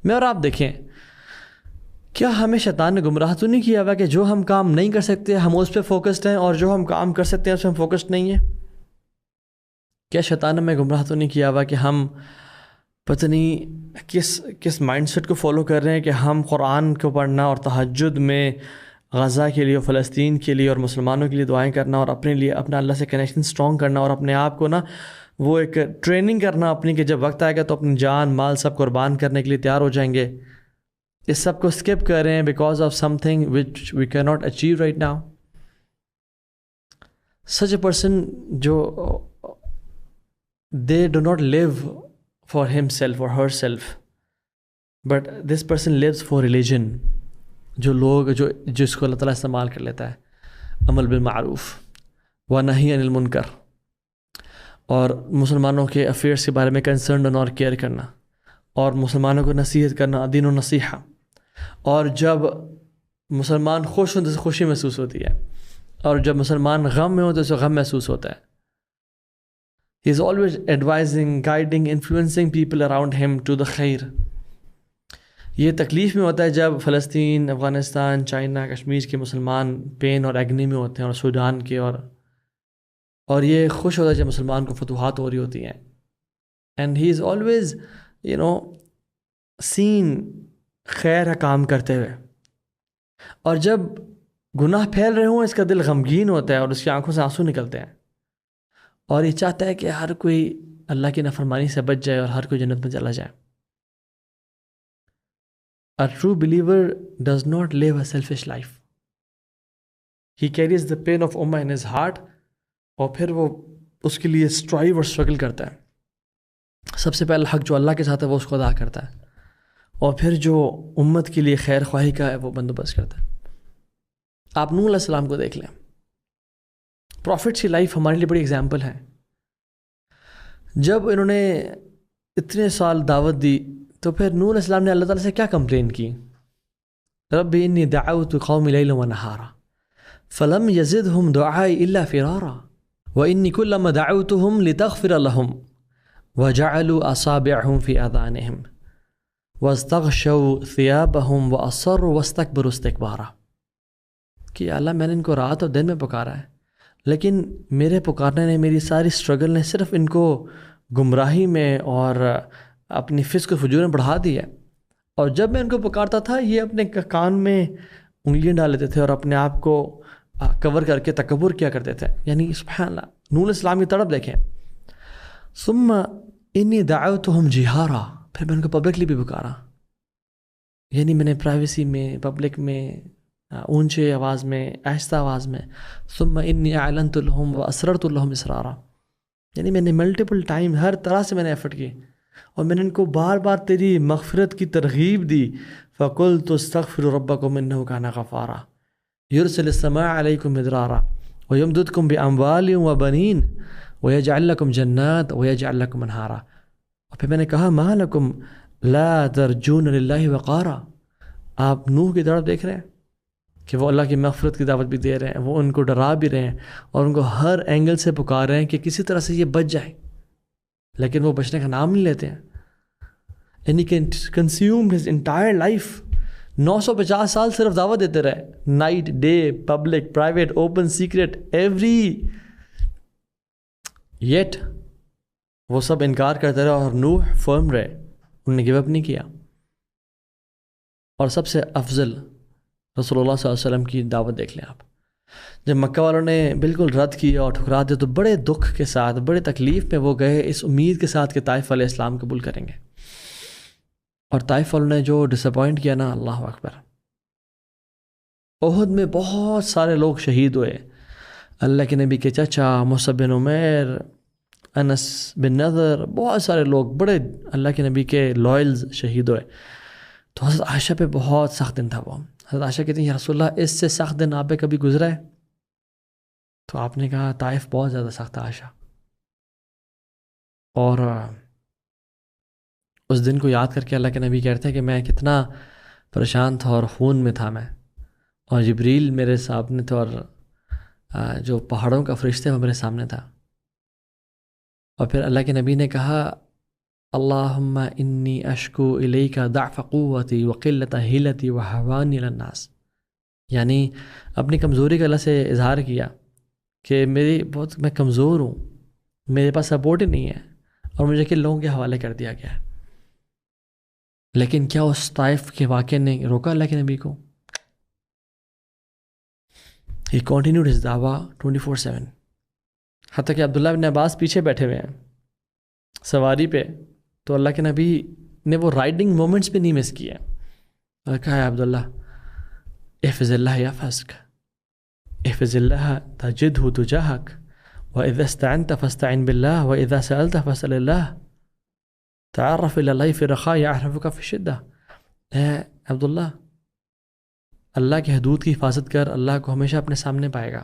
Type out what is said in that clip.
میں اور آپ دیکھیں، کیا ہمیں شیطان نے گمراہ تو نہیں کیا ہوا کہ جو ہم کام نہیں کر سکتے ہم اس پہ فوکسڈ ہیں، اور جو ہم کام کر سکتے ہیں اس پہ ہم فوکسڈ نہیں ہیں؟ کیا شیطان نے ہمیں گمراہ تو نہیں کیا ہوا کہ ہم پتہ نہیں کس مائنڈ سیٹ کو فالو کر رہے ہیں کہ ہم قرآن کو پڑھنا اور تہجد میں غزہ کے لیے اور فلسطین کے لیے اور مسلمانوں کے لیے دعائیں کرنا اور اپنے لیے اپنا اللہ سے کنیکشن اسٹرانگ کرنا اور اپنے آپ کو نا وہ ایک ٹریننگ کرنا اپنی کہ جب وقت آئے گا تو اپنی جان مال سب قربان کرنے کے لیے تیار ہو جائیں گے، اس سب کو اسکپ کر رہے ہیں because of something which we کی not achieve right now. Such a person جو they do not live for himself or herself, but this person lives for religion. جو جس کو اللہ تعالیٰ استعمال کر لیتا ہے عمل بالمعروف و نہی عن المنکر، اور مسلمانوں کے افیئرس کے بارے میں کنسرن ہونا اور کیئر کرنا، اور مسلمانوں کو نصیحت کرنا، دین و نصیحہ. اور جب مسلمان خوش ہوں تو خوشی محسوس ہوتی ہے، اور جب مسلمان غم میں ہو تو اسے غم محسوس ہوتا ہے. He is always advising, guiding, influencing people around him to the خیر. یہ تکلیف میں ہوتا ہے جب فلسطین، افغانستان، چائنا، کشمیر کے مسلمان پین اور ایگنی میں ہوتے ہیں، اور سوڈان کے، اور یہ خوش ہوتا ہے جب مسلمان کو فتوحات ہو رہی ہوتی ہیں. And he is always seen خیر کا کام کرتے ہوئے. اور جب گناہ پھیل رہے ہوں اس کا دل غمگین ہوتا ہے اور اس کی آنکھوں سے آنسو نکلتے ہیں، اور یہ چاہتا ہے کہ ہر کوئی اللہ کی نافرمانی سے بچ جائے اور ہر کوئی جنت میں چلا جائے. A true believer does not live a selfish life. He carries the pain of Ummah in his heart, اور پھر وہ اس کے لیے اسٹرائیو اور اسٹرگل کرتا ہے. سب سے پہلا حق جو اللہ کے ساتھ ہے وہ اس کو ادا کرتا ہے، اور پھر جو امت کے لیے خیر خواہی کا ہے وہ بندوبست کرتا ہے. آپ نوح علیہ السلام کو دیکھ لیں، پروفٹس کی لائف ہمارے لیے بڑی اگزامپل ہے. جب انہوں نے اتنے سال دعوت دی تو پھر نوح علیہ السلام نے اللہ تعالیٰ سے کیا کمپلین کی؟ رب انی دعوت قومی لیلا ونہارا فلم یزدہم دعائی الا فرارا وانی کلما دعوتہم لتغفر لہم وجعلوا اصابعہم فی اذانہم واستغشوا ثیابہم واصروا واستکبروا استکبارا. کہ اللہ میں نے ان کو رات اور دن میں پکارا ہے، لیکن میرے پکارنے نے، میری ساری اسٹرگل نے صرف ان کو گمراہی میں اور اپنی فسق و فجور میں بڑھا دیا. اور جب میں ان کو پکارتا تھا یہ اپنے کان میں انگلیاں ڈال لیتے تھے اور اپنے آپ کو کور کر کے تکبر کیا کرتے تھے. یعنی سبحان اللہ، نوح علیہ السلام کی تڑپ دیکھیں. ثم انی دعوتہم جہارا، پھر میں ان کو پبلکلی بھی پکارا. یعنی میں نے پرائیویسی میں، پبلک میں، اونچے آواز میں، آہستہ آواز میں. ثم انی اعلنت لہم واسررت لہم اسرارا، یعنی میں نے ملٹیپل ٹائم ہر طرح سے میں نے ایفرٹ کی، اور میں نے ان کو بار بار تیری مغفرت کی ترغیب دی. فقلت استغفروا ربکم انہ کان غفارا یرسل السماء علیکم مدرارا ویمددکم باموال وبنین ویجعل لکم جنات ویجعل لکم انہارا. اور پھر میں نے کہا ما لکم لا ترجون للہ وقارا. آپ نوح کی طرف دیکھ رہے ہیں کہ وہ اللہ کی مغفرت کی دعوت بھی دے رہے ہیں، وہ ان کو ڈرا بھی رہے ہیں، اور ان کو ہر اینگل سے پکار رہے ہیں کہ کسی طرح سے یہ بچ جائے، لیکن وہ بچنے کا نام نہیں لیتے ہیں. یعنی کہ کنزیوم ہز انٹائر لائف، 950 سال صرف دعوت دیتے رہے، night day, public, private, open, secret, every, yet وہ سب انکار کرتے رہے، اور نوح فرم رہے، انہوں نے گیو اپ نہیں کیا. اور سب سے افضل رسول اللہ صلی اللہ علیہ وسلم کی دعوت دیکھ لیں آپ. جب مکہ والوں نے بالکل رد کیا اور ٹھکرا دیا تو بڑے دکھ کے ساتھ، بڑے تکلیف میں وہ گئے، اس امید کے ساتھ کہ طائف علیہ السلام قبول کریں گے. اور طائف والوں نے جو ڈس اپوائنٹ کیا نا، اللہ اکبر. احد میں بہت سارے لوگ شہید ہوئے، اللہ کے نبی کے چچا مصعب بن عمیر، انس بن نضر، بہت سارے لوگ بڑے اللہ کے نبی کے لائلز شہید ہوئے. تو حضرت عائشہ پہ بہت سخت دن تھا. وہ حضرت عائشہ کہتی ہیں یا رسول اللہ اس سے سخت دن آپ پہ کبھی گزرا ہے؟ تو آپ نے کہا طائف بہت زیادہ سخت ہے عائشہ. اور اس دن کو یاد کر کے اللہ کے نبی کہتے ہیں کہ میں کتنا پریشان تھا اور خون میں تھا میں، اور جبریل میرے سامنے تھا، اور جو پہاڑوں کا فرشتہ وہ میرے سامنے تھا. اور پھر اللہ کے نبی نے کہا اللہم انی اشکو الیک ضعف قوتی وقلت حیلتی وحوانی علی الناس، یعنی اپنی کمزوری کا اللہ سے اظہار کیا کہ میں کمزور ہوں، میرے پاس سپورٹ ہی نہیں ہے اور مجھے کن لوگوں کے حوالے کر دیا گیا ہے۔ لیکن کیا اس طائف کے واقعے نے روکا اللہ کے نبی کو؟ He continued his da'wah 24/7، حتیٰ کہ عبداللہ بن عباس پیچھے بیٹھے ہوئے ہیں سواری پہ، تو اللہ کے نبی نے وہ رائڈنگ مومنٹس بھی نہیں مس کیے اور کہا ہے عبداللہ احفظ اللہ یحفظک، احفظ اللہ تجدہ تجاہک، وَإِذَا اسْتَعَنْتَ فَاسْتَعِنْ بِاللَّهِ وَإِذَا سَأَلْتَ فَاسْأَلِ اللَّهِ تعرف إلى الله في الرخاء يعرفك في الشدة۔ اے عبداللہ، اللہ کی حدود کی حفاظت کر، اللہ کو ہمیشہ اپنے سامنے پائے گا،